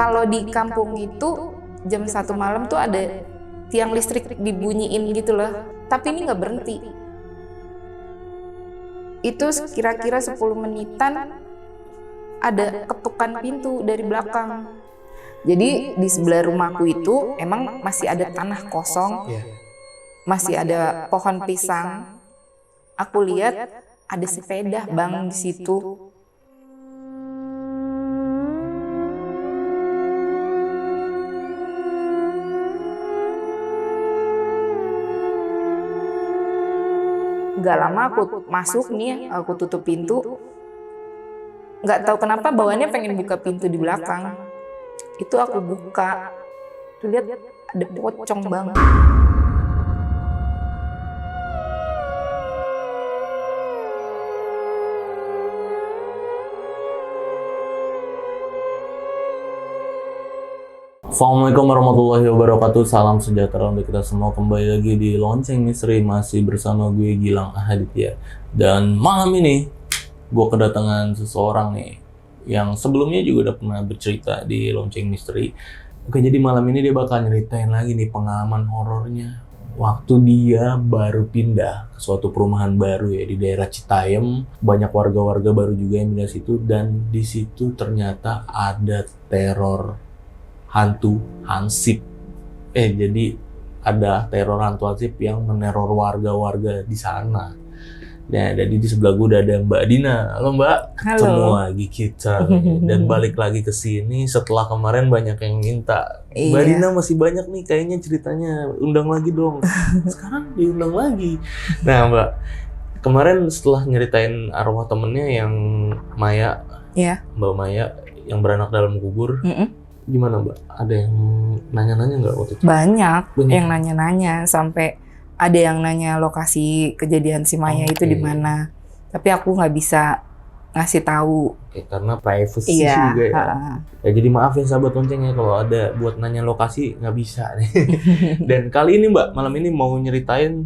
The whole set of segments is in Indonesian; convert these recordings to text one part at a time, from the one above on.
Kalau di kampung itu jam 1 malam tuh ada tiang listrik dibunyiin gitu loh, tapi ini nggak berhenti. Itu kira-kira 10 menitan ada ketukan pintu dari belakang. Jadi di sebelah rumahku itu emang masih ada tanah kosong, masih ada pohon pisang. Aku lihat ada sepeda bang di situ. Gak lama aku masuk nih, aku tutup pintu. Gak tahu kenapa bawaannya pengen buka pintu di belakang. Itu aku buka, tuh lihat ada pocong bang. Assalamualaikum warahmatullahi wabarakatuh. Salam sejahtera untuk kita semua. Kembali lagi di Lonceng Misteri, masih bersama gue Gilang Ahaditya. Dan malam ini gue kedatangan seseorang nih yang sebelumnya juga udah pernah bercerita di Lonceng Misteri. Oke, jadi malam ini dia bakal nyeritain lagi nih pengalaman horornya waktu dia baru pindah ke suatu perumahan baru ya di daerah Citayam. Banyak warga-warga baru juga yang pindah situ, dan di situ ternyata ada teror hantu hansip. Jadi ada teror hantu hansip yang meneror warga-warga di sana. Nah, jadi di sebelah gue udah ada Mbak Dina. Halo Mbak. Halo. Ketemu lagi kita. Dan balik lagi ke sini setelah kemarin banyak yang minta. Iya. Mbak Dina masih banyak nih kayaknya ceritanya. Undang lagi dong. Sekarang diundang lagi. Nah Mbak, kemarin setelah nyeritain arwah temennya yang Maya, Mbak Maya yang beranak dalam kubur, gimana Mbak? Ada yang nanya-nanya nggak waktu itu? Banyak yang nanya-nanya, sampai ada yang nanya lokasi kejadian si Maya itu di mana. Tapi aku nggak bisa ngasih tahu. Karena privacy juga ya. Ya. Jadi maaf ya sahabat lonceng ya kalau ada buat nanya lokasi nggak bisa nih. Dan kali ini Mbak, malam ini mau nyeritain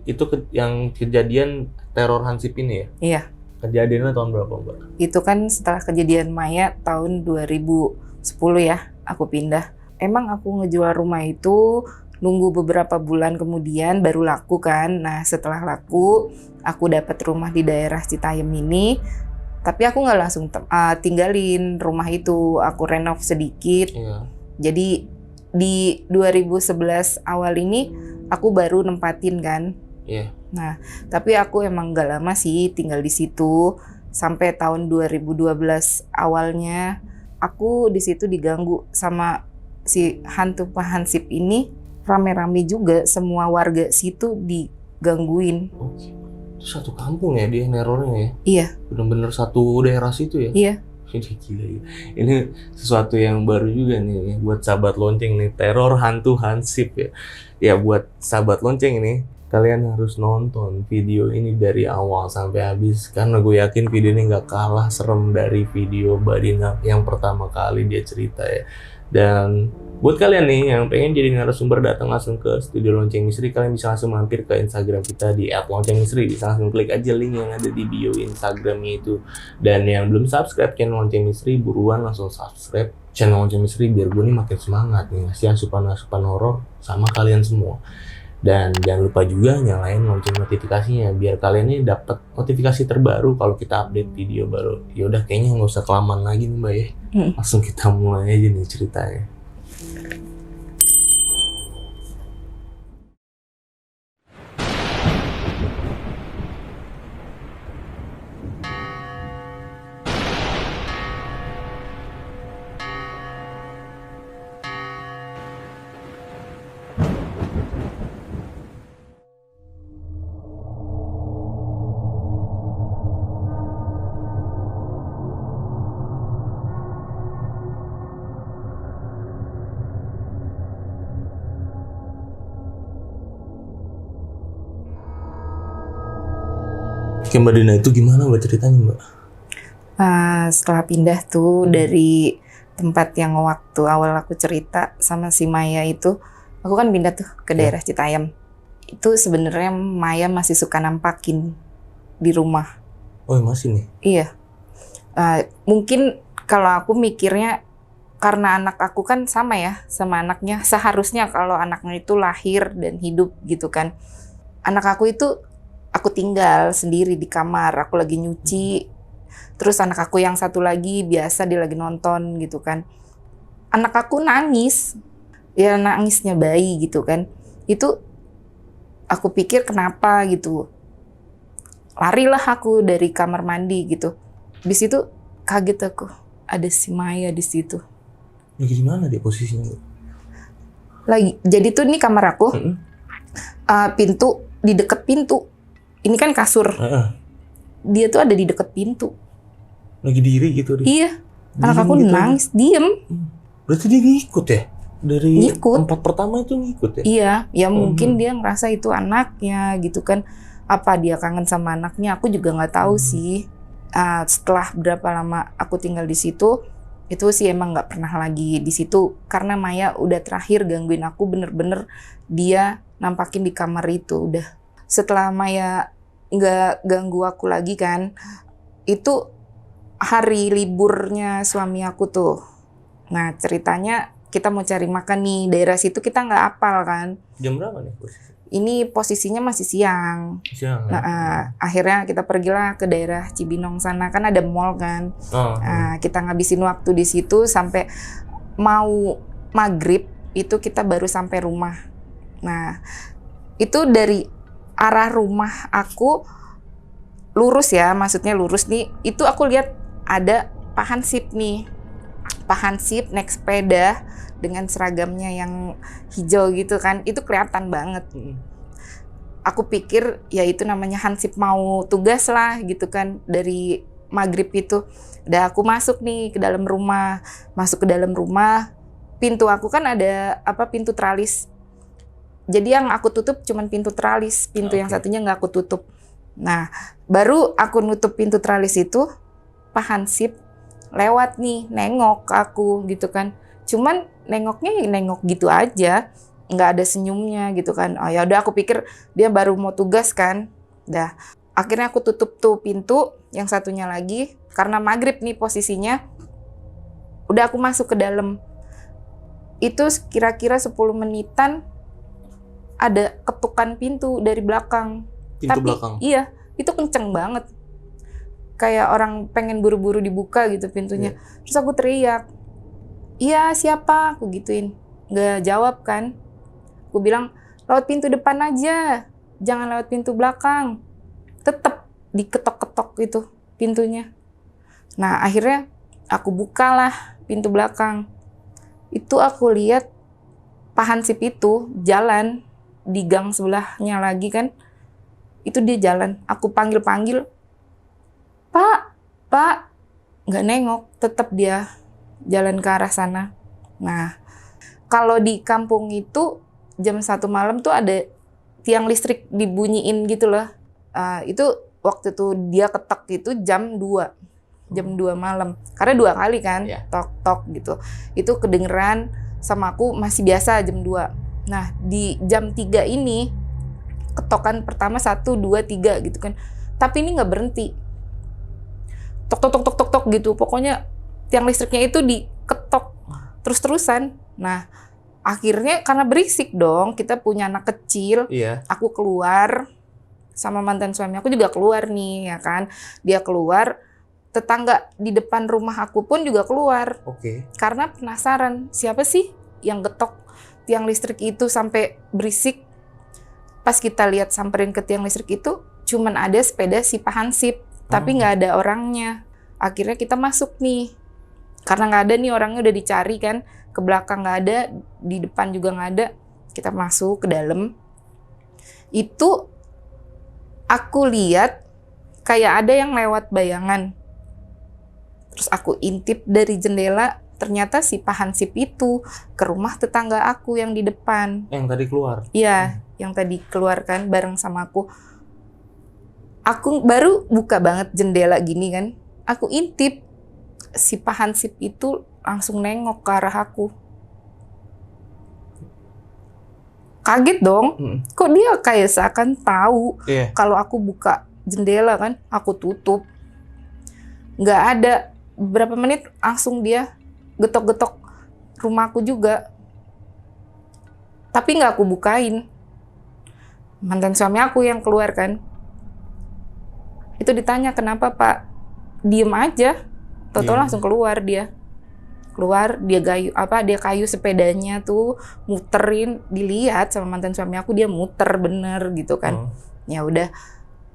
itu yang kejadian teror hansip ini ya? Iya. Kejadiannya tahun berapa Mbak? Itu kan setelah kejadian Maya tahun 2010 ya, aku pindah. Emang aku ngejual rumah itu nunggu beberapa bulan kemudian baru laku kan. Nah setelah laku, aku dapat rumah di daerah Citayam ini. Tapi aku nggak langsung tinggalin rumah itu, aku renov sedikit. Jadi di 2011 awal ini aku baru nempatin kan. Nah tapi aku emang nggak lama sih tinggal di situ. Sampai tahun 2012 awalnya aku di situ diganggu sama si hantu Pak Hansip ini. Rame-rame juga, semua warga situ digangguin. Itu satu kampung ya dia nerornya ya? Iya. Bener-bener satu daerah situ ya? Iya. Gila. Ini sesuatu yang baru juga nih buat sahabat lonceng nih, teror hantu hansip ya. Ya buat sahabat lonceng ini, kalian harus nonton video ini dari awal sampai habis, karena gue yakin video ini nggak kalah serem dari video Mbak Dina yang pertama kali dia cerita ya. Dan buat kalian nih yang pengen jadi narasumber, datang langsung ke studio Lonceng Misteri, kalian bisa langsung mampir ke Instagram kita di @loncengmisteri. Bisa langsung klik aja link yang ada di bio Instagramnya itu. Dan yang belum subscribe channel Lonceng Misteri, buruan langsung subscribe channel Lonceng Misteri biar gue nih makin semangat nih ngasih asupan-asupan horor sama kalian semua. Dan jangan lupa juga nyalain lonceng notifikasinya biar kalian ini dapat notifikasi terbaru kalau kita update video baru. Yaudah kayaknya nggak usah kelamaan lagi nih Mbak ya. Langsung kita mulai aja nih ceritanya. Oke Mbak Dina, itu gimana Mbak ceritanya Mbak? Setelah pindah tuh dari tempat yang waktu awal aku cerita sama si Maya itu, aku kan pindah tuh ke daerah Citayam. Itu sebenarnya Maya masih suka nampakin di rumah. Oh masih nih? Iya. Mungkin kalau aku mikirnya karena anak aku kan sama ya sama anaknya, seharusnya kalau anaknya itu lahir dan hidup gitu kan. Anak aku itu aku tinggal sendiri di kamar, aku lagi nyuci. Terus anak aku yang satu lagi biasa dia lagi nonton gitu kan. Anak aku nangis, ya nangisnya bayi gitu kan. Itu aku pikir kenapa gitu. Larilah aku dari kamar mandi gitu. Di situ kaget aku, ada si Maya di situ. Lagi di mana dia posisinya, Bu? Lagi, jadi tuh ini kamar aku, pintu di deket pintu. Ini kan kasur. Dia tuh ada di deket pintu. Lagi diri gitu dia. Iya. Anak aku gitu nangis, diem. Berarti dia ngikut ya? Dari Ngikut. tempat pertama itu ngikut ya? Iya, ya mungkin dia ngerasa itu anaknya gitu kan. Apa dia kangen sama anaknya? Aku juga nggak tahu sih. Setelah berapa lama aku tinggal di situ, itu sih emang nggak pernah lagi di situ karena Maya udah terakhir gangguin aku bener-bener dia nampakin di kamar itu udah. Setelah Maya nggak ganggu aku lagi kan, itu hari liburnya suami aku tuh. Nah ceritanya kita mau cari makan nih, daerah situ kita nggak hafal kan. Jam berapa nih? Ini posisinya masih siang. Siang. Nah, akhirnya kita pergilah ke daerah Cibinong sana, kan ada mall kan. Kita ngabisin waktu di situ sampai mau maghrib itu kita baru sampai rumah. Nah itu dari arah rumah aku lurus ya, maksudnya lurus nih, itu aku lihat ada Pak Hansip nih. Pak Hansip naik sepeda dengan seragamnya yang hijau gitu kan, itu kelihatan banget. Aku pikir ya itu namanya Hansip mau tugas lah gitu kan, dari maghrib itu. Udah aku masuk nih ke dalam rumah, pintu aku kan ada pintu tralis. Jadi yang aku tutup cuman pintu tralis, pintu yang satunya nggak aku tutup. Nah, baru aku nutup pintu tralis itu, Pak Hansip lewat nih, nengok ke aku gitu kan. Cuman nengoknya nengok gitu aja, nggak ada senyumnya gitu kan. Oh ya udah, aku pikir dia baru mau tugas kan. Dah, akhirnya aku tutup tuh pintu, yang satunya lagi karena maghrib nih posisinya. Udah aku masuk ke dalam. Itu kira-kira 10 menitan ada ketukan pintu dari belakang. Pintu belakang? Iya, itu kenceng banget. Kayak orang pengen buru-buru dibuka gitu pintunya. Terus aku teriak, iya siapa? Aku gituin. Nggak jawab kan. Aku bilang, lewat pintu depan aja. Jangan lewat pintu belakang. Tetep diketok-ketok itu pintunya. Nah akhirnya aku bukalah pintu belakang. Itu aku lihat Pak Hansip itu jalan di gang sebelahnya lagi kan, itu dia jalan. Aku panggil-panggil, Pak, nggak nengok, tetap dia jalan ke arah sana. Nah, kalau di kampung itu jam 1 malam tuh ada tiang listrik dibunyiin gitu loh. Itu waktu itu dia ketok itu jam 2 malam. Karena 2 kali kan, tok-tok gitu. Itu kedengeran sama aku masih biasa jam 2. Nah, di jam 3 ini, ketokan pertama 1, 2, 3 gitu kan. Tapi ini nggak berhenti. Tok-tok-tok-tok-tok gitu. Pokoknya tiang listriknya itu diketok terus-terusan. Nah, akhirnya karena berisik dong, kita punya anak kecil. Aku keluar, sama mantan suami aku juga keluar nih, ya kan. Dia keluar, tetangga di depan rumah aku pun juga keluar. Karena penasaran, siapa sih yang getok tiang listrik itu sampai berisik. Pas kita lihat samperin ke tiang listrik itu, cuman ada sepeda si Pak Hansip, tapi nggak ada orangnya. Akhirnya kita masuk nih, karena nggak ada nih orangnya, udah dicari kan, ke belakang nggak ada, di depan juga nggak ada. Kita masuk ke dalam, itu aku lihat kayak ada yang lewat bayangan. Terus aku intip dari jendela, ternyata si Pak Hansip itu ke rumah tetangga aku yang di depan. Yang tadi keluar? Iya, yang tadi keluar kan bareng sama aku. Aku baru buka banget jendela gini kan. Aku intip, si Pak Hansip itu langsung nengok ke arah aku. Kaget dong, kok dia kayak seakan tahu kalau aku buka jendela kan, aku tutup. Nggak ada, berapa menit langsung dia getok-getok rumahku juga. Tapi nggak aku bukain. Mantan suami aku yang keluar kan. Itu ditanya, kenapa Pak? Diem aja. Tau-tau langsung keluar dia. Keluar, dia kayu sepedanya tuh, muterin, dilihat sama mantan suami aku, dia muter bener gitu kan. Ya udah,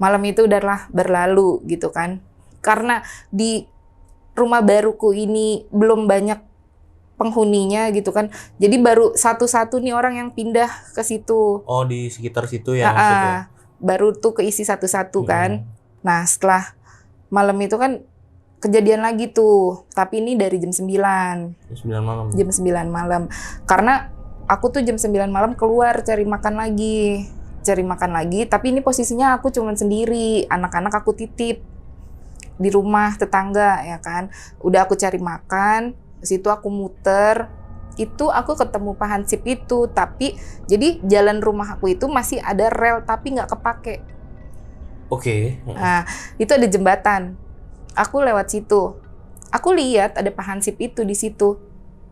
malam itu udahlah berlalu gitu kan. Karena di rumah baruku ini belum banyak penghuninya gitu kan. Jadi baru satu-satu nih orang yang pindah ke situ. Oh, di sekitar situ ya maksudnya? Baru tuh keisi satu-satu kan. Nah, setelah malam itu kan kejadian lagi tuh, tapi ini dari jam 9. Jam 9 malam? Jam 9 malam. Karena aku tuh jam 9 malam keluar cari makan lagi. Tapi ini posisinya aku cuman sendiri, anak-anak aku titip di rumah tetangga ya kan. Udah aku cari makan, situ aku muter, itu aku ketemu Pak Hansip itu, tapi jadi jalan rumah aku itu masih ada rel tapi nggak kepake. Oke. Nah, itu ada jembatan. Aku lewat situ. Aku lihat ada Pak Hansip itu di situ.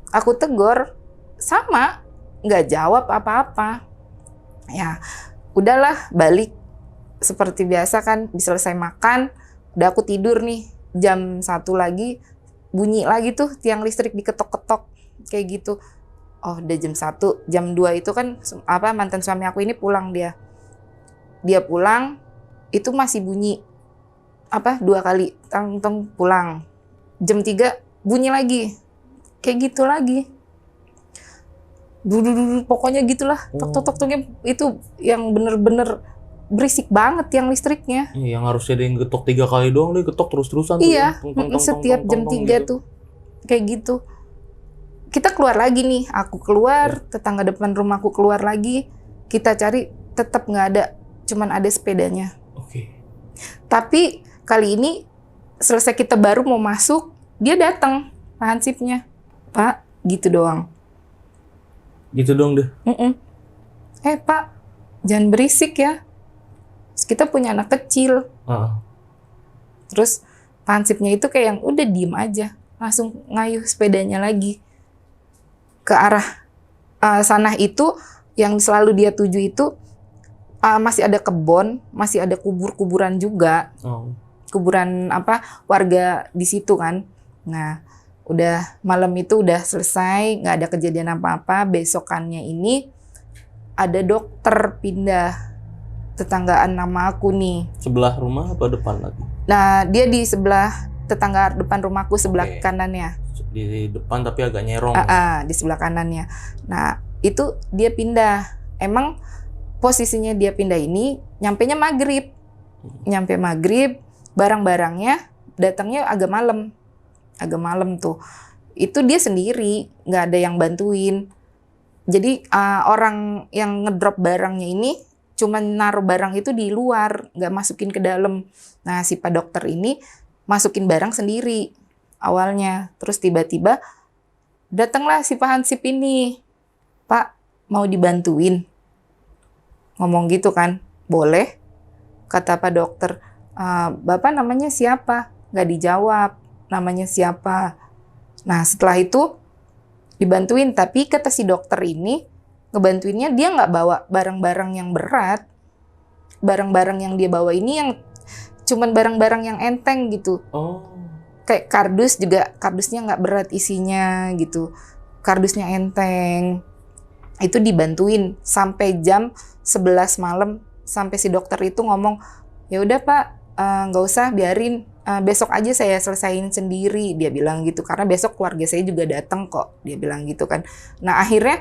Aku tegur, sama, nggak jawab apa-apa. Ya, udahlah balik. Seperti biasa kan, selesai makan, udah aku tidur nih. Jam 1 lagi, bunyi lagi tuh tiang listrik diketok-ketok. Kayak gitu. Oh, udah jam 1, jam 2 itu kan mantan suami aku ini pulang dia. Dia pulang, itu masih bunyi 2 kali tang pulang. Jam 3 bunyi lagi. Kayak gitu lagi. Pokoknya gitulah. Tok-tok-toknya itu yang bener-bener berisik banget yang listriknya. Iya, yang harusnya dia ketok 3 kali doang, dia ketok terus-terusan tuh. Iya, setiap jam 3 gitu. tuh. Kayak gitu. Kita keluar lagi nih. Aku keluar, tetangga depan rumahku keluar lagi. Kita cari, tetap nggak ada. Cuman ada sepedanya. Oke. Tapi kali ini selesai kita baru mau masuk, dia datang, Pak Hansipnya. Pak, gitu doang. Gitu dong deh. Pak, jangan berisik ya. Terus kita punya anak kecil. Terus Pak Hansipnya itu kayak yang udah diem aja. Langsung ngayuh sepedanya lagi. Ke arah sana itu, yang selalu dia tuju itu, masih ada kebun, masih ada kuburan juga. Kuburan warga di situ kan. Nah, udah malam itu udah selesai, nggak ada kejadian apa-apa. Besokannya ini ada dokter pindah tetanggaan nama aku nih. Sebelah rumah apa depan lagi? Nah, dia di sebelah tetangga depan rumahku, sebelah kanannya. Di depan tapi agak nyerong. Di sebelah kanannya. Nah, itu dia pindah. Emang posisinya dia pindah ini nyampenya maghrib. Nyampe maghrib, barang-barangnya datangnya agak malam tuh. Itu dia sendiri, nggak ada yang bantuin. Jadi orang yang ngedrop barangnya ini cuma naruh barang itu di luar, nggak masukin ke dalam. Nah, si Pak dokter ini masukin barang sendiri awalnya. Terus tiba-tiba datanglah si Pak Hansip ini. Pak, mau dibantuin? Ngomong gitu kan. Boleh, kata Pak dokter. Bapak namanya siapa? Nggak dijawab. Namanya siapa? Nah, setelah itu dibantuin. Tapi kata si dokter ini, ngebantuinnya dia nggak bawa barang-barang yang berat. Barang-barang yang dia bawa ini yang cuman barang-barang yang enteng gitu. Kayak kardus juga, kardusnya nggak berat isinya gitu. Kardusnya enteng. Itu dibantuin sampai jam 11 malam. Sampai si dokter itu ngomong, ya udah Pak, nggak usah, biarin. Besok aja saya selesain sendiri, dia bilang gitu. Karena besok keluarga saya juga datang kok, dia bilang gitu kan. Nah, akhirnya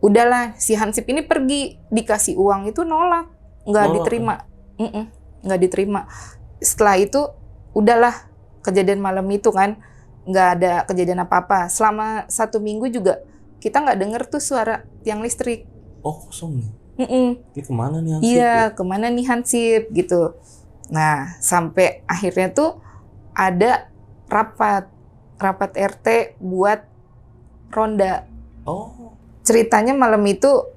udahlah, si Hansip ini pergi, dikasih uang itu nolak, nggak diterima. Nggak diterima. Setelah itu, udahlah, kejadian malam itu kan, nggak ada kejadian apa-apa. Selama 1 minggu juga, kita nggak denger tuh suara tiang listrik. Oh, kosong nih? Ini kemana nih Hansip? Iya, kemana nih Hansip gitu. Nah, sampai akhirnya tuh ada rapat RT buat ronda. Ceritanya malam itu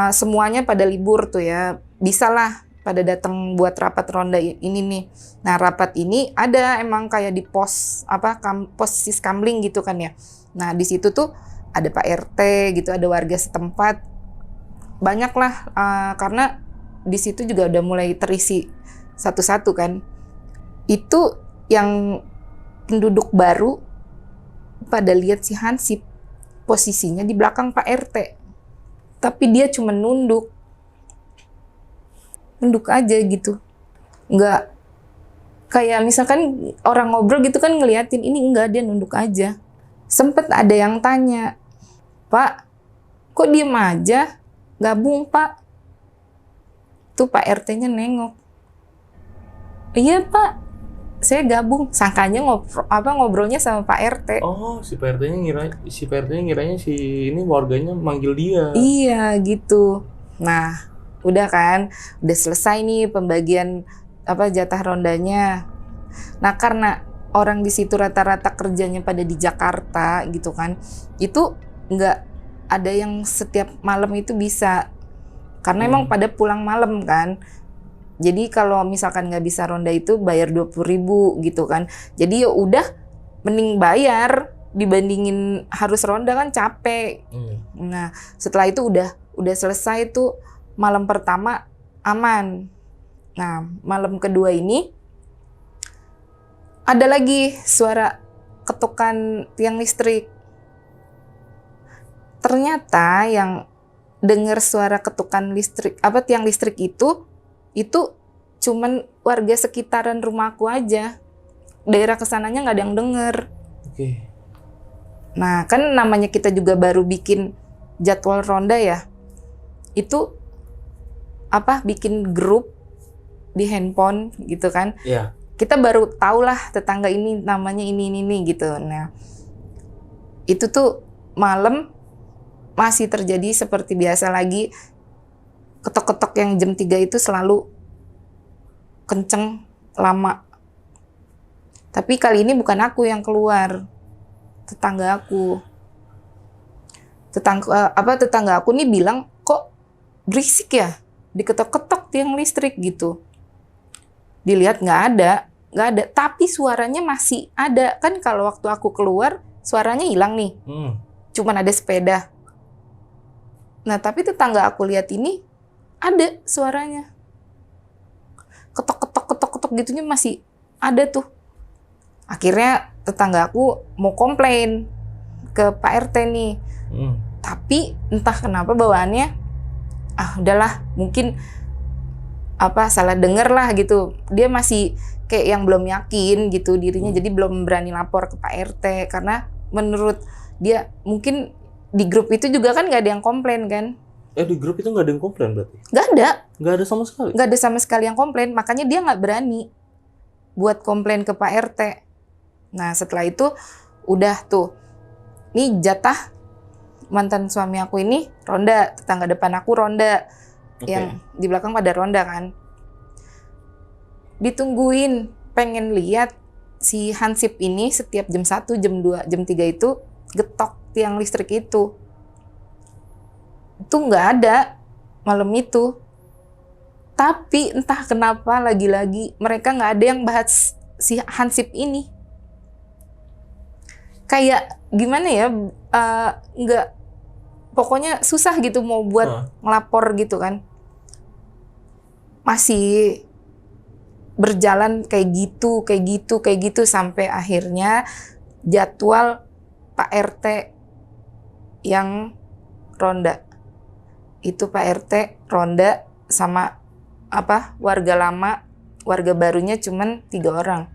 semuanya pada libur tuh ya, bisalah pada datang buat rapat ronda ini nih. Nah, rapat ini ada emang kayak di pos pos Siskamling gitu kan ya. Nah di situ tuh ada Pak RT gitu, ada warga setempat, banyak lah karena di situ juga udah mulai terisi satu-satu kan. Itu yang penduduk baru pada lihat si Hansip posisinya di belakang Pak RT, tapi dia cuma nunduk aja gitu, nggak kayak misalkan orang ngobrol gitu kan ngeliatin, ini enggak, dia nunduk aja. Sempet ada yang tanya, Pak, kok diem aja? Gabung, Pak. Tuh Pak RT-nya nengok. Iya, Pak. Saya gabung. Sangkanya ngobrolnya sama Pak RT. Oh, si Pak RT-nya ngiranya si ini warganya manggil dia. Iya, gitu. Nah, udah kan? Udah selesai nih pembagian jatah rondanya. Nah, karena orang di situ rata-rata kerjanya pada di Jakarta gitu kan, itu nggak ada yang setiap malam itu bisa, karena emang pada pulang malam kan. Jadi kalau misalkan nggak bisa ronda itu bayar 20.000 gitu kan. Jadi ya udah mending bayar dibandingin harus ronda kan capek. Nah setelah itu udah selesai tuh malam pertama aman. Nah malam kedua ini ada lagi suara ketukan tiang listrik. Ternyata yang dengar suara ketukan listrik, tiang listrik itu cuman warga sekitaran rumahku aja. Daerah kesananya nggak ada yang denger. Oke. Nah kan namanya kita juga baru bikin jadwal ronda ya. Itu bikin grup di handphone gitu kan. Iya. Kita baru tahu lah tetangga ini namanya ini gitu. Nah itu tuh malam masih terjadi seperti biasa lagi. Ketok-ketok yang jam 3 itu selalu kenceng, lama. Tapi kali ini bukan aku yang keluar, tetangga aku. Tetangga aku nih bilang, kok berisik ya? Diketok-ketok tiang listrik gitu. Dilihat nggak ada. Tapi suaranya masih ada. Kan kalau waktu aku keluar, suaranya hilang nih. Cuman ada sepeda. Nah, tapi tetangga aku lihat ini ada suaranya. Ketok-ketok gitunya masih ada tuh. Akhirnya tetangga aku mau komplain ke Pak RT nih. Tapi entah kenapa bawaannya, udahlah, mungkin salah denger lah gitu. Dia masih kayak yang belum yakin gitu dirinya, jadi belum berani lapor ke Pak RT. Karena menurut dia mungkin di grup itu juga kan nggak ada yang komplain kan? Di grup itu nggak ada yang komplain berarti? Nggak ada. Nggak ada sama sekali? Nggak ada sama sekali yang komplain, makanya dia nggak berani buat komplain ke Pak RT. Nah setelah itu udah tuh, nih jatah mantan suami aku ini ronda, tetangga depan aku ronda, yang di belakang pada ronda kan. Ditungguin, pengen lihat si Hansip ini setiap jam 1, jam 2, jam 3 itu getok tiang listrik itu. Itu nggak ada malam itu. Tapi entah kenapa lagi-lagi mereka nggak ada yang bahas si Hansip ini. Kayak gimana ya, nggak, pokoknya susah gitu mau buat ngelapor gitu kan. Masih berjalan kayak gitu sampai akhirnya jadwal Pak RT yang ronda. Itu Pak RT ronda sama warga lama, warga barunya cuman 3 orang.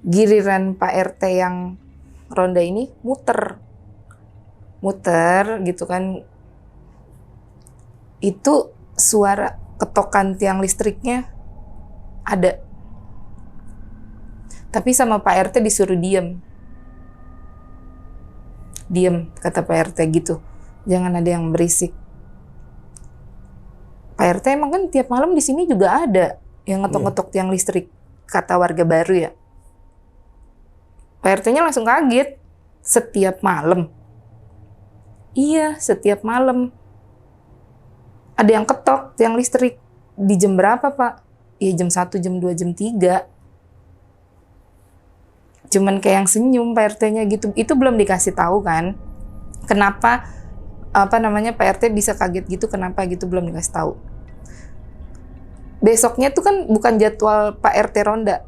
Giliran Pak RT yang ronda ini muter gitu kan. Itu suara ketokan tiang listriknya ada. Tapi sama Pak RT disuruh diem, kata Pak RT gitu. Jangan ada yang berisik. Pak RT emang kan tiap malam di sini juga ada yang ngetok-ngetok tiang listrik, kata warga baru ya. Pak RT-nya langsung kaget. Setiap malam. Iya, setiap malam. Ada yang ketok tiang listrik. Di jam berapa, Pak? Ya jam 1, jam 2, jam 3. cuman kayak yang senyum Pak RT-nya gitu. Itu belum dikasih tahu kan. Kenapa Pak RT bisa kaget gitu, kenapa gitu belum dikasih tahu. Besoknya tuh kan bukan jadwal Pak RT ronda.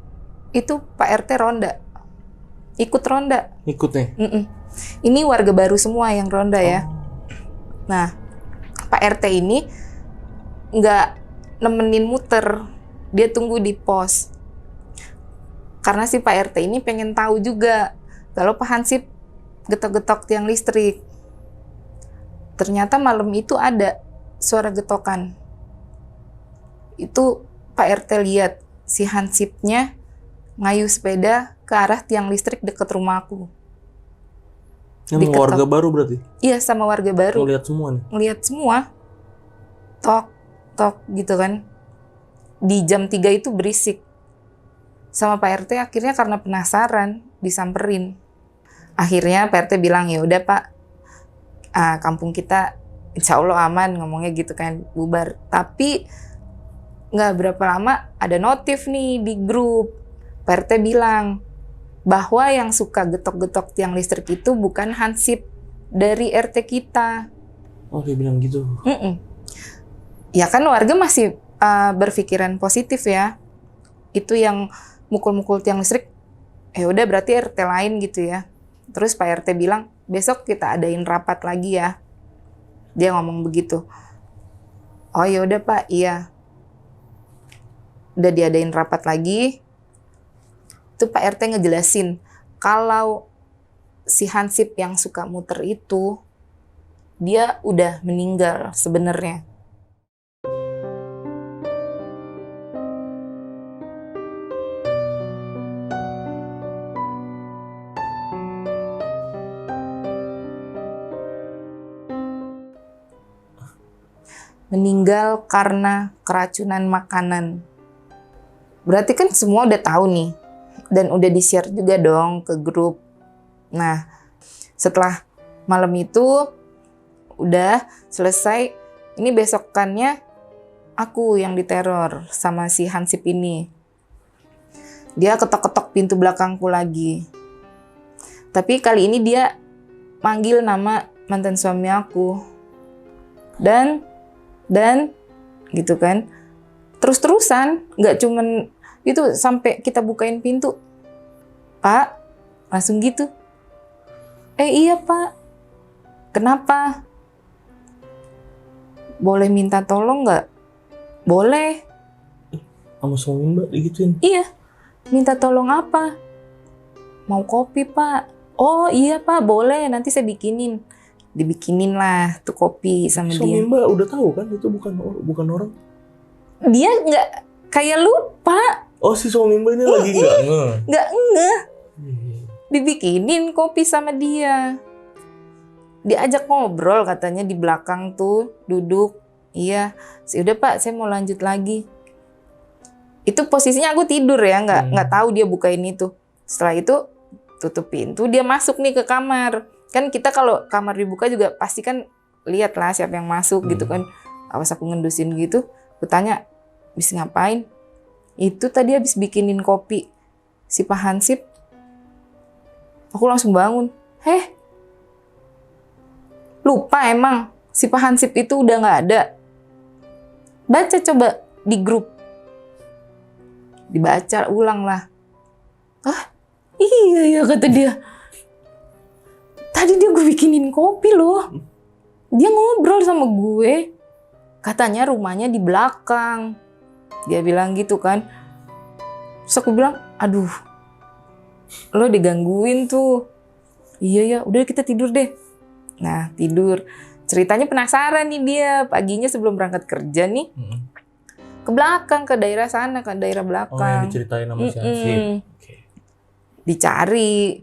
Itu Pak RT ronda. Ikut ronda. Ikut nih. Ini warga baru semua yang ronda ya. Nah, Pak RT ini nggak nemenin muter. Dia tunggu di pos. Karena si Pak RT ini pengen tahu juga kalau Pak Hansip getok-getok tiang listrik. Ternyata malam itu ada suara getokan. Itu Pak RT lihat si Hansipnya ngayuh sepeda ke arah tiang listrik dekat rumahku. Yang warga baru berarti? Iya, sama warga baru. Ngeliat semua nih? Ngeliat semua. Tok, tok gitu kan. Di jam 3 itu berisik. Sama Pak RT akhirnya karena penasaran disamperin. Akhirnya Pak RT bilang, ya udah Pak, kampung kita insya Allah aman, ngomongnya gitu kan, bubar. Tapi nggak berapa lama ada notif nih di grup. Pak RT bilang bahwa yang suka getok-getok tiang listrik itu bukan Hansip dari RT kita. Oh, dia bilang gitu? Ya kan warga masih berpikiran positif ya. Itu yang mukul-mukul tiang listrik, udah berarti RT lain gitu ya. Terus Pak RT bilang, besok kita adain rapat lagi ya. Dia ngomong begitu. Oh ya udah Pak, iya. Udah diadain rapat lagi. Itu Pak RT ngejelasin kalau si Hansip yang suka muter itu dia udah meninggal sebenarnya. Meninggal karena keracunan makanan. Berarti kan semua udah tahu nih. Dan udah di-share juga dong ke grup. Nah, setelah malam itu udah selesai. Ini besokannya aku yang diteror sama si Hansip ini. Dia ketok-ketok pintu belakangku lagi. Tapi kali ini dia manggil nama mantan suami aku. Dan gitu kan, terus-terusan, nggak cuman itu sampai kita bukain pintu, Pak, langsung gitu. Iya Pak, kenapa? Boleh minta tolong nggak? Boleh. Sama suami Mbak digituin? Iya, minta tolong apa? Mau kopi Pak. Oh iya Pak, boleh, nanti saya bikinin. Dibikinin lah tuh kopi sama dia. Suami Mbak udah tahu kan itu bukan orang? Dia nggak kayak lupa. Oh, si suami Mbak ini lagi nggak ngeh. Dibikinin kopi sama dia. Diajak ngobrol katanya di belakang tuh duduk. Iya, udah Pak, saya mau lanjut lagi. Itu posisinya aku tidur ya, nggak tahu dia bukain itu. Setelah itu tutup pintu, dia masuk nih ke kamar. Kan kita kalau kamar dibuka juga pasti kan lihat lah siapa yang masuk gitu kan. Awas aku ngendusin gitu, aku tanya, habis ngapain? Itu tadi habis bikinin kopi si Pak Hansip. Aku langsung bangun. Lupa emang si Pak Hansip itu udah nggak ada. Baca coba di grup. Dibaca ulang lah. Iya kata dia. Tadi gue bikinin kopi loh. Dia ngobrol sama gue. Katanya rumahnya di belakang. Dia bilang gitu kan. Terus aku bilang, aduh, lo digangguin tuh. Iya ya, udah kita tidur deh. Nah, tidur. Ceritanya penasaran nih dia. Paginya sebelum berangkat kerja nih. Ke belakang, ke daerah sana, ke daerah belakang. Oh, yang diceritain sama si Hansip. Okay. Dicari.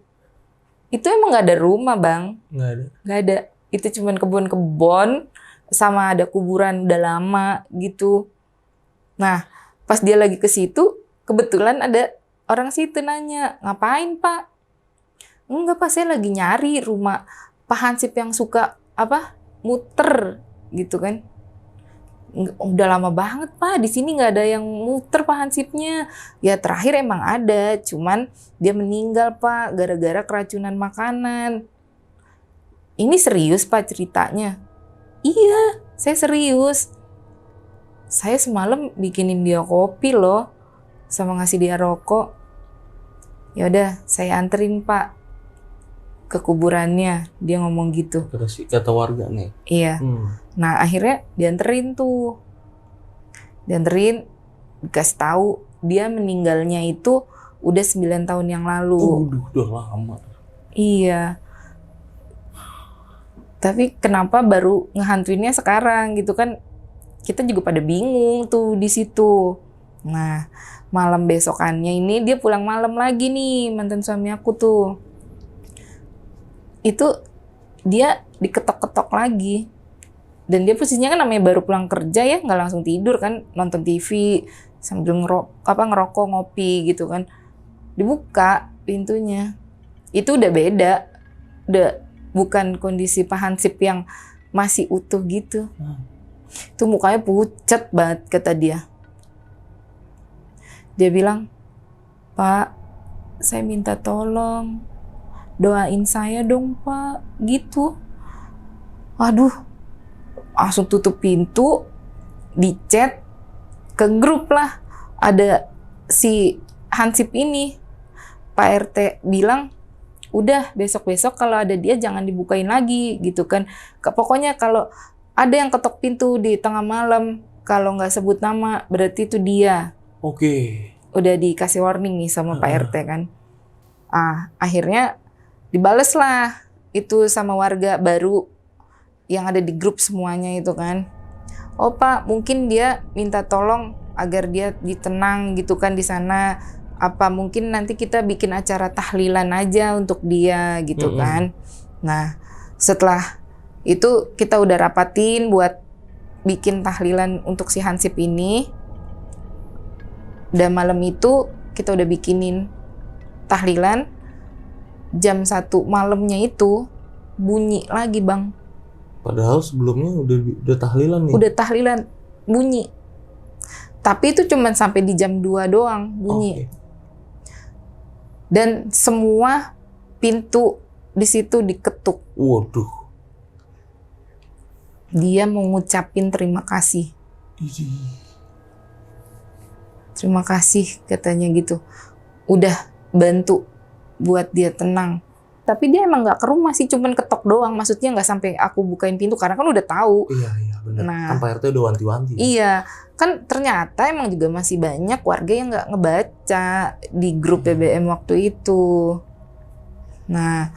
Itu emang gak ada rumah, Bang. Nggak ada. Itu cuman kebun-kebun sama ada kuburan udah lama gitu. Nah, pas dia lagi ke situ, kebetulan ada orang situ nanya, ngapain Pak? Enggak Pak, saya lagi nyari rumah Pak Hansip yang suka muter gitu kan. Udah lama banget Pak, di sini nggak ada yang muter Pak hansipnya. Ya terakhir emang ada, cuman dia meninggal Pak gara-gara keracunan makanan. Ini serius Pak ceritanya? Iya, saya serius. Saya semalam bikinin dia kopi loh, sama ngasih dia rokok. Ya udah, saya anterin Pak ke kuburannya. Dia ngomong gitu. Kata warga nih. Iya. Nah akhirnya dianterin tuh. Dianterin, dikasih tahu dia meninggalnya itu udah 9 tahun yang lalu. Udah lama. Iya. Tapi kenapa baru ngehantuinnya sekarang gitu kan? Kita juga pada bingung tuh di situ. Nah, malam besokannya ini dia pulang malam lagi nih, mantan suami aku tuh. Itu dia diketok-ketok lagi. Dan dia posisinya kan namanya baru pulang kerja ya, nggak langsung tidur kan, nonton TV sambil ngerokok, ngopi gitu kan. Dibuka pintunya. Itu udah beda. Udah bukan kondisi Pak Hansip yang masih utuh gitu. Itu mukanya pucat banget kata dia. Dia bilang, "Pak, saya minta tolong. Doain saya dong Pak." Gitu. Aduh, langsung tutup pintu, di chat, ke grup lah. Ada si Hansip ini. Pak RT bilang, udah besok-besok kalau ada dia jangan dibukain lagi gitu kan. Pokoknya kalau ada yang ketok pintu di tengah malam, kalau nggak sebut nama berarti itu dia. Oke. Udah dikasih warning nih sama Pak RT kan. Akhirnya dibales lah itu sama warga baru yang ada di grup semuanya itu kan. Oh Pak, mungkin dia minta tolong agar dia ditenang gitu kan di sana. Apa mungkin nanti kita bikin acara tahlilan aja untuk dia gitu kan. Nah, setelah itu kita udah rapatin buat bikin tahlilan untuk si Hansip ini. Dan malam itu kita udah bikinin tahlilan. Jam 1 malamnya itu bunyi lagi Bang. Padahal sebelumnya udah tahlilan nih. Udah tahlilan, bunyi. Tapi itu cuma sampai di jam 2 doang bunyi. Dan semua pintu di situ diketuk. Waduh. Dia mau ngucapin terima kasih. Terima kasih katanya gitu. Udah bantu buat dia tenang. Tapi dia emang nggak ke rumah sih, cuman ketok doang. Maksudnya nggak sampai aku bukain pintu karena kan udah tahu. Iya benar. Nah, kan Pak RT udah wanti-wanti. Iya, kan ternyata emang juga masih banyak warga yang nggak ngebaca di grup BBM waktu itu. Nah,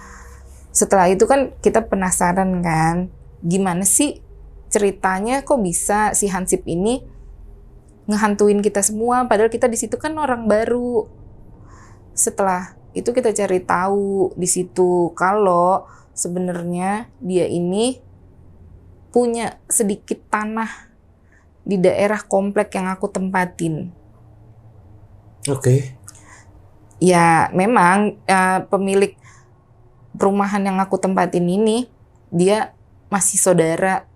setelah itu kan kita penasaran kan, gimana sih ceritanya kok bisa si Hansip ini ngehantuin kita semua, padahal kita di situ kan orang baru. Setelah itu kita cari tahu di situ kalau sebenarnya dia ini punya sedikit tanah di daerah komplek yang aku tempatin. Oke. Ya memang pemilik perumahan yang aku tempatin ini dia masih saudara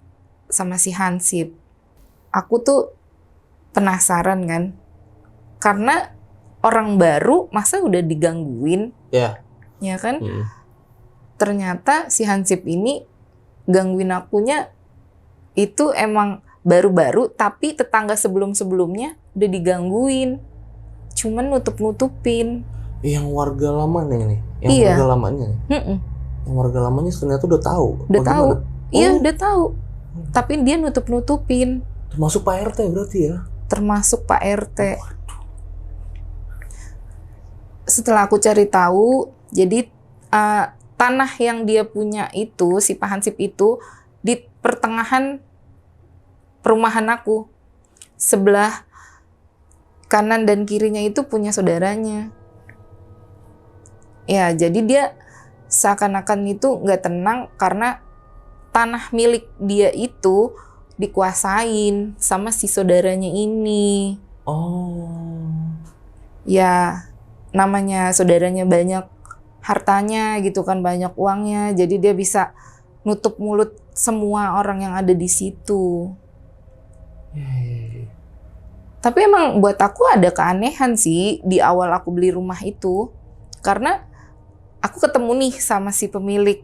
sama si Hansip. Aku tuh penasaran kan, karena orang baru masa udah digangguin, ya kan? Ternyata si Hansip ini gangguin akunya itu emang baru-baru, tapi tetangga sebelum-sebelumnya udah digangguin, cuman nutup-nutupin. Yang warga lamanya nih, warga lamanya nih. Yang warga lamanya ternyata udah tahu. Udah tahu, iya udah tahu, tapi dia nutup-nutupin. Termasuk Pak RT berarti ya? Termasuk Pak RT. Setelah aku cari tahu, jadi tanah yang dia punya itu, si Pak Hansip itu, di pertengahan perumahan aku. Sebelah kanan dan kirinya itu punya saudaranya. Ya, jadi dia seakan-akan itu nggak tenang karena tanah milik dia itu dikuasain sama si saudaranya ini. Ya, namanya saudaranya banyak hartanya gitu kan, banyak uangnya, jadi dia bisa nutup mulut semua orang yang ada di situ. Ya, ya, ya. Tapi emang buat aku ada keanehan sih di awal aku beli rumah itu. Karena aku ketemu nih sama si pemilik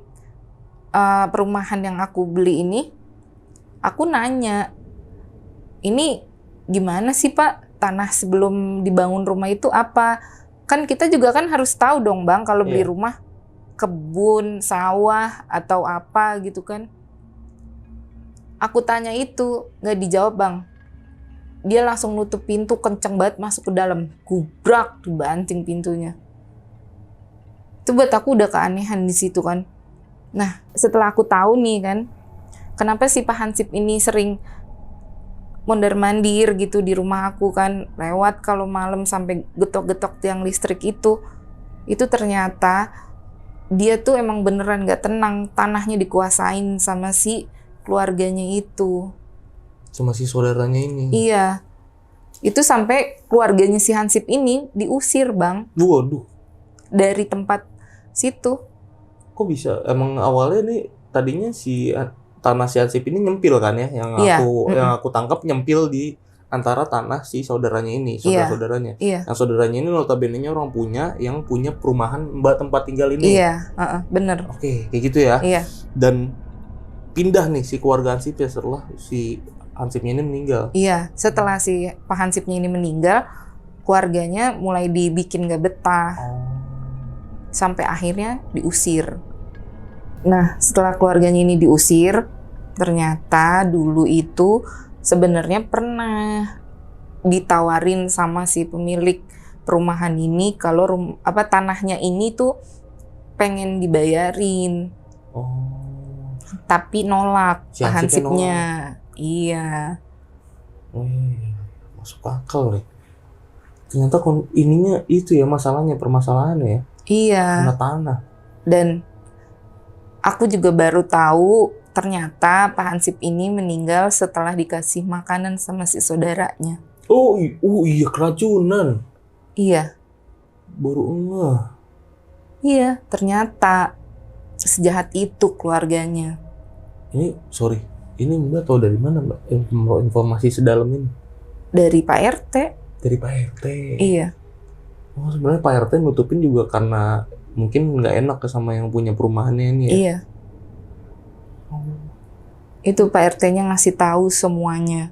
perumahan yang aku beli ini. Aku nanya, ini gimana sih Pak, tanah sebelum dibangun rumah itu apa? Kan kita juga kan harus tahu dong Bang kalau beli Iya. rumah, kebun, sawah, atau apa gitu kan. Aku tanya itu, nggak dijawab Bang. Dia langsung nutup pintu kenceng banget masuk ke dalam. Gubrak, dibanting pintunya. Itu buat aku udah keanehan di situ kan. Nah, setelah aku tahu nih kan, kenapa si Pak Hansip ini sering mondar-mandir gitu di rumah aku kan, lewat kalau malam sampai getok-getok tiang listrik itu ternyata dia tuh emang beneran gak tenang, tanahnya dikuasain sama si keluarganya itu. Sama si saudaranya ini. Iya, itu sampai keluarganya si Hansip ini diusir Bang Waduh, dari tempat situ. kok bisa? Emang awalnya nih tadinya si tanah si Hansip ini nyempil kan ya? Iya, Yang aku tangkap nyempil di antara tanah si saudaranya ini, saudara-saudaranya. Iya, Yang saudaranya ini notabene-nya orang yang punya perumahan Mbak tempat tinggal ini. iya, bener. Oke, kayak gitu ya. Iya, Dan pindah nih si keluarga Hansip ya setelah si Hansipnya ini meninggal. iya. Setelah si Pak Hansipnya ini meninggal, keluarganya mulai dibikin gak betah. Sampai akhirnya diusir. Nah, setelah keluarganya ini diusir, ternyata dulu itu sebenarnya pernah ditawarin sama si pemilik perumahan ini kalau tanahnya ini tuh pengen dibayarin, Oh, tapi nolak si Pak Hansipnya Hansipnya. Iya, masuk akal nih. Ternyata ininya itu ya permasalahannya ya, iya. karena tanah. Dan aku juga baru tahu ternyata Pak Hansip ini meninggal setelah dikasih makanan sama si saudaranya. Oh iya keracunan. Iya, Baru ngeh. iya. Ternyata sejahat itu keluarganya. Ini Mbak tahu dari mana Mbak informasi sedalam ini? Dari Pak RT. Dari Pak RT. Iya, Oh sebenarnya Pak RT nutupin juga karena mungkin nggak enak sama yang punya perumahannya ini ya. iya. Itu Pak RT-nya ngasih tahu semuanya.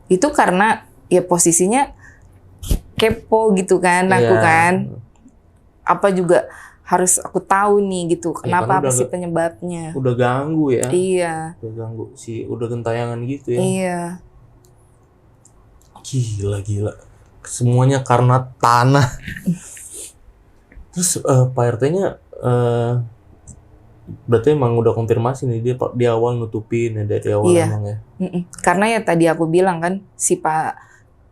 Itu karena ya posisinya kepo gitu kan, aku Iya. kan. Apa juga harus aku tahu nih gitu, kenapa, karena apa sih penyebabnya. Udah ganggu ya. Iya, Udah ganggu udah gentayangan gitu ya. iya. Gila. Semuanya karena tanah. Terus Pak RT-nya berarti emang udah konfirmasi nih dia di awal nutupin ya dari awal Iya. emang ya. Karena ya tadi aku bilang kan, si Pak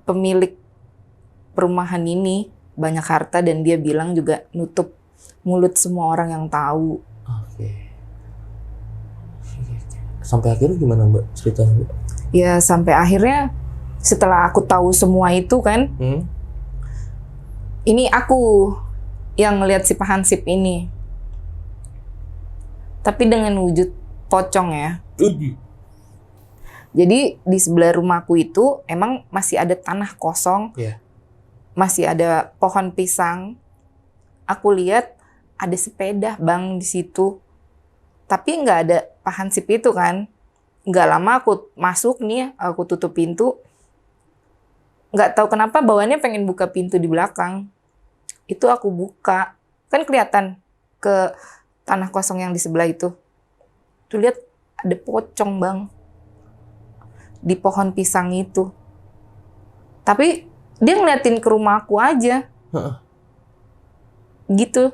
pemilik perumahan ini banyak harta dan dia bilang juga nutup mulut semua orang yang tahu. Oke. Sampai akhirnya gimana Mbak ceritanya Mbak? Ya sampai akhirnya setelah aku tahu semua itu kan, ini aku yang ngelihat si Pak Hansip ini. Tapi dengan wujud pocong ya. Jadi di sebelah rumahku itu emang masih ada tanah kosong. Iya. Masih ada pohon pisang. Aku lihat ada sepeda Bang di situ. Tapi nggak ada Pak Hansip itu kan. Nggak lama aku masuk nih, aku tutup pintu. Nggak tahu kenapa bawaannya pengen buka pintu di belakang. Itu aku buka. Kan kelihatan ke tanah kosong yang di sebelah itu. Tuh lihat ada pocong Bang. Di pohon pisang itu. Tapi dia ngeliatin ke rumah aku aja. Gitu.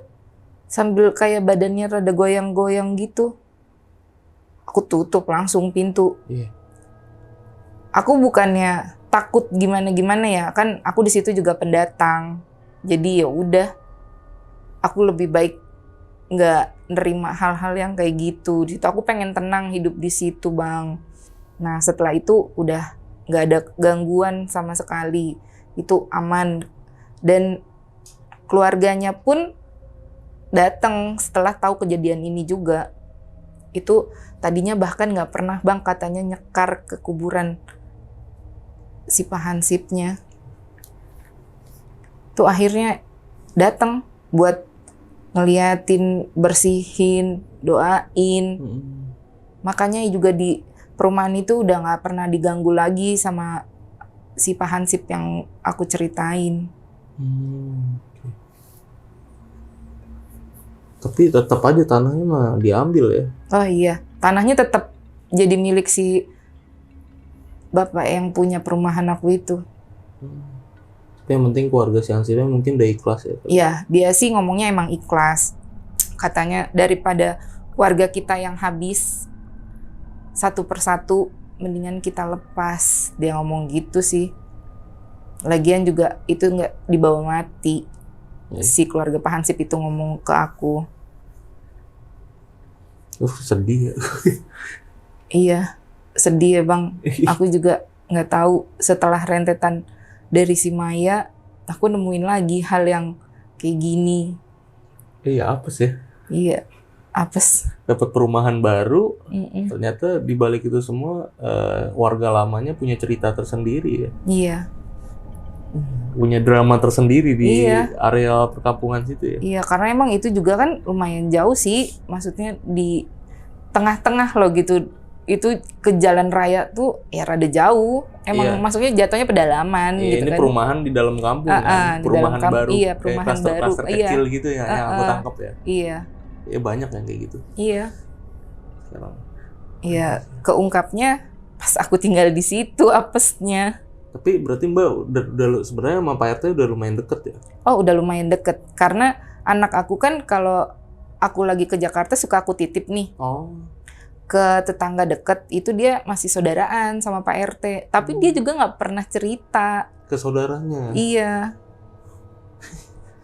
Sambil kayak badannya rada goyang-goyang gitu. Aku tutup langsung pintu. Iya. Aku bukannya takut gimana-gimana ya. Kan aku di situ juga pendatang. Jadi ya udah. Aku lebih baik nggak nerima hal-hal yang kayak gitu. Di situ aku pengen tenang hidup di situ Bang. Nah setelah itu udah nggak ada gangguan sama sekali. Itu aman. Dan keluarganya pun datang setelah tahu kejadian ini juga. Itu tadinya bahkan nggak pernah Bang katanya nyekar ke kuburan si Pak Hansipnya. Tuh akhirnya datang buat ngeliatin, bersihin, doain. Makanya juga di perumahan itu udah nggak pernah diganggu lagi sama si Pak Hansip yang aku ceritain. Tapi tetap aja tanahnya mah diambil ya. Oh iya, tanahnya tetap jadi milik si bapak yang punya perumahan aku itu. Tapi yang penting keluarga si Hansipnya mungkin udah ikhlas ya. Iya, dia sih ngomongnya emang ikhlas. Katanya daripada warga kita yang habis satu persatu, mendingan kita lepas. Dia ngomong gitu sih. Lagian juga itu nggak dibawa mati. Si keluarga Pak Hansip itu ngomong ke aku. Sedih ya. Iya, sedih ya Bang. Aku juga nggak tahu setelah rentetan dari si Maya, aku nemuin lagi hal yang kayak gini. Iya, apes ya. Iya, apes. Dapat perumahan baru, ternyata di balik itu semua warga lamanya punya cerita tersendiri ya. Iya. Punya drama tersendiri di area perkampungan situ ya. Iya, karena emang itu juga kan lumayan jauh sih, maksudnya di tengah-tengah loh gitu. Itu ke jalan raya tuh ya rada jauh. Emang masuknya jatuhnya pedalaman gitu ini kan. Perumahan di dalam kampung kan. Perumahan baru. Iya, perumahan baru. Kluster kecil gitu ya, yang aku tangkap ya. Iya. Ya banyak yang kayak gitu. Iya. Sekarang. Iya, keungkapnya pas aku tinggal di situ apesnya. Tapi berarti Mbak udah sebenarnya sama Pak RT udah lumayan deket ya? Oh, udah lumayan deket. Karena anak aku kan kalau aku lagi ke Jakarta suka aku titip nih. Oh. Ke tetangga deket, itu dia masih saudaraan sama Pak RT. Tapi dia juga nggak pernah cerita. Ke saudaranya? Iya.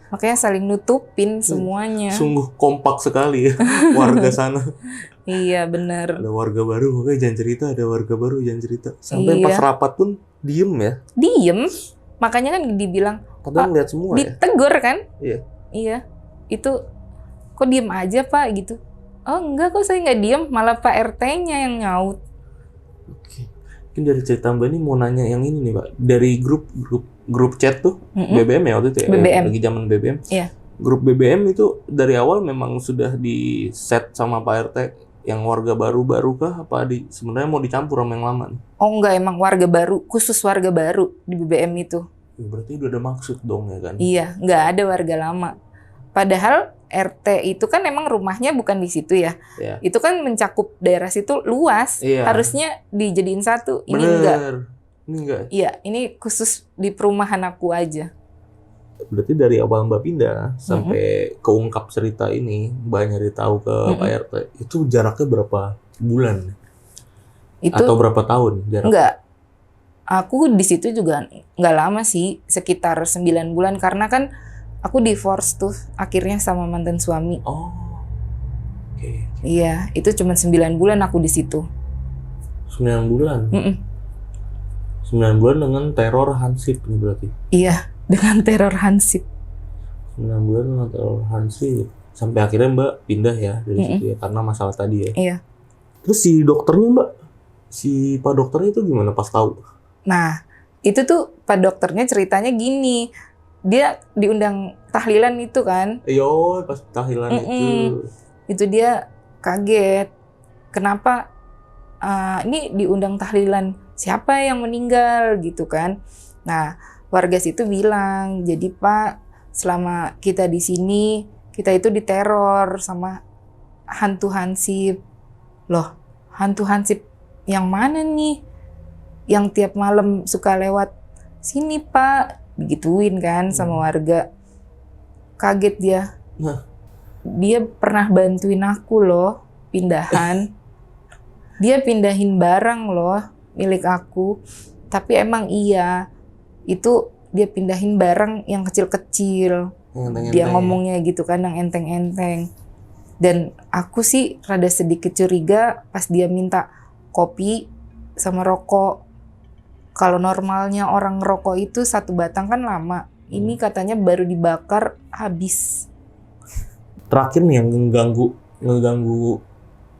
Makanya saling nutupin semuanya. Sungguh kompak sekali ya warga sana. Iya, benar. Ada warga baru, makanya jangan cerita. Ada warga baru, jangan cerita. Sampai pas rapat pun diem ya? Diem. Makanya kan dibilang, padahal lihat semua ya? Ditegur kan? Iya. Iya. Itu, kok diem aja Pak gitu. Oh enggak kok, saya nggak diem, malah Pak RT-nya yang nyaut. Oke. Mungkin dari cerita Mbak ini mau nanya yang ini nih Pak. Dari grup chat tuh, BBM ya waktu itu ya? BBM. Lagi zaman BBM. Iya. Grup BBM itu dari awal memang sudah di set sama Pak RT yang warga baru kah? Apa sebenarnya mau dicampur sama yang lama nih? Oh enggak, emang warga baru, khusus warga baru di BBM itu. Berarti udah ada maksud dong ya kan? Iya, nggak ada warga lama. Padahal RT itu kan emang rumahnya bukan di situ ya. Iya. Itu kan mencakup daerah situ luas. Iya. Harusnya dijadiin satu. Ini bener. enggak. Ini enggak. Iya, ini khusus di perumahan aku aja. Berarti dari awal Mbak pindah sampai keungkap cerita ini, Mbak nyari tahu ke Pak RT, itu jaraknya berapa bulan? Itu atau berapa tahun jaraknya? Enggak. Aku di situ juga nggak lama sih, sekitar 9 bulan karena kan aku divorce tuh akhirnya sama mantan suami. Oh. Oke. Iya, itu cuma 9 bulan aku di situ. 9 bulan. 9 bulan dengan teror Hansip nih berarti. Iya, dengan teror Hansip. 9 bulan dengan teror Hansip. Sampai akhirnya Mbak pindah ya dari situ ya karena masalah tadi ya. Iya. Terus si dokternya Mbak, si Pak dokternya itu gimana pas tahu? Nah, itu tuh Pak dokternya ceritanya gini. Dia diundang tahlilan itu kan. Yo, pas tahlilan itu. Itu dia kaget. Kenapa ini diundang tahlilan? Siapa yang meninggal gitu kan? Nah, warga situ bilang, jadi Pak, selama kita di sini, kita itu diteror sama hantu Hansip. Loh, hantu Hansip yang mana nih? Yang tiap malam suka lewat sini Pak, digituin kan sama warga. Kaget dia. Nah. Dia pernah bantuin aku loh pindahan. Dia pindahin barang loh milik aku. Tapi emang iya, itu dia pindahin barang yang kecil-kecil. Dia ngomongnya gitu kan, yang enteng-enteng. Dan aku sih rada sedikit curiga pas dia minta kopi sama rokok. Kalau normalnya orang ngerokok itu 1 batang kan lama. Ini katanya baru dibakar habis. Terakhir nih yang ngeganggu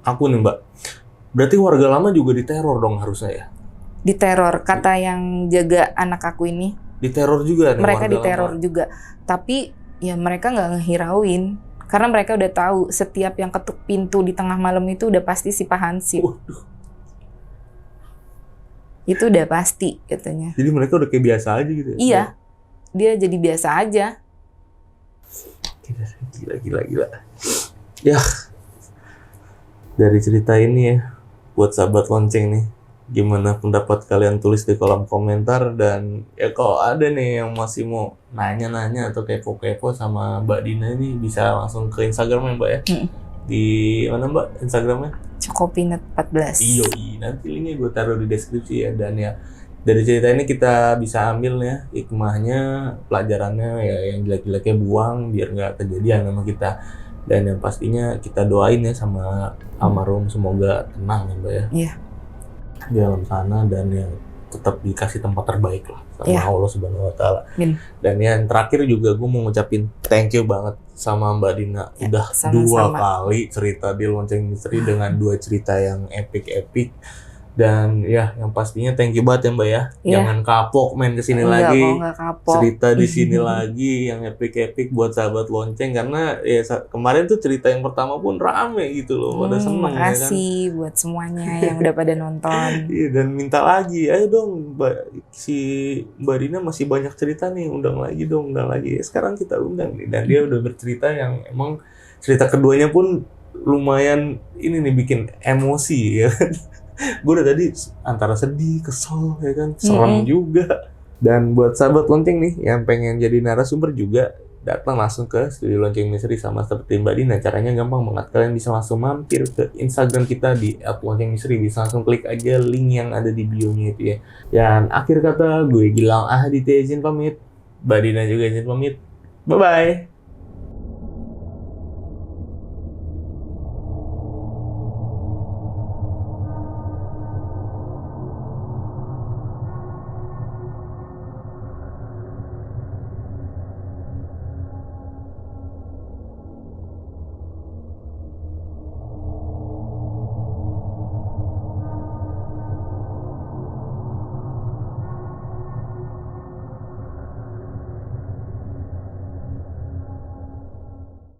aku nih Mbak. Berarti warga lama juga diteror dong harusnya ya? Diteror, kata yang jaga anak aku ini. Diteror juga nih Mereka warga diteror lama. juga. Tapi ya mereka nggak ngehirauin. Karena mereka udah tahu setiap yang ketuk pintu di tengah malam itu udah pasti si Pak Hansip. Waduh. Itu udah pasti katanya. Jadi mereka udah kayak biasa aja gitu ya? Iya, dia jadi biasa aja. Gila. Ya, dari cerita ini ya, buat sahabat lonceng nih, gimana pendapat kalian tulis di kolom komentar. Dan ya kalau ada nih yang masih mau nanya-nanya atau kepo-kepo sama Mbak Dina ini, bisa langsung ke Instagramnya Mbak ya. Di mana Mbak Instagramnya? Cokopinut 14. Iya, nanti linknya gue taruh di deskripsi ya. Dan ya dari cerita ini kita bisa ambil ya hikmahnya, pelajarannya ya, yang jelek-jeleknya buang biar nggak kejadian sama kita. Dan yang pastinya kita doain ya sama almarhum, semoga tenang ya Mbak ya. Iya. Di alam sana, dan yang tetap dikasih tempat terbaik lah sama Iya. Allah Subhanahu Wa Taala. Amin. Dan yang terakhir juga gue mau ngucapin thank you banget sama Mbak Dina. Ya, Udah sama-sama. 2 kali cerita di Lonceng Misteri dengan 2 cerita yang epic. Dan ya yang pastinya thank you banget ya Mbak ya. Iya. Jangan kapok main kesini Enggak, lagi. kok nggak kapok. Cerita di sini lagi yang epic buat sahabat lonceng, karena ya kemarin tuh cerita yang pertama pun rame gitu loh, pada seneng ya kan. Makasih buat semuanya yang udah pada nonton. Iya, dan minta lagi, ayo dong si Mbak Dina masih banyak cerita nih, undang lagi. Sekarang kita undang nih, dan dia udah bercerita yang emang cerita keduanya pun lumayan ini nih, bikin emosi ya kan. Gue udah tadi antara sedih, kesel ya kan, serem juga. Dan buat sahabat lonceng nih yang pengen jadi narasumber juga, datang langsung ke Studio Lonceng Misteri sama seperti Mbak Dina. Caranya gampang banget, kalian bisa langsung mampir ke Instagram kita di @loncengmisteri, bisa langsung klik aja link yang ada di bio-nya itu ya. Dan akhir kata, gue Gilang Ahaditya izin pamit, Mbak Dina juga izin pamit. Bye-bye!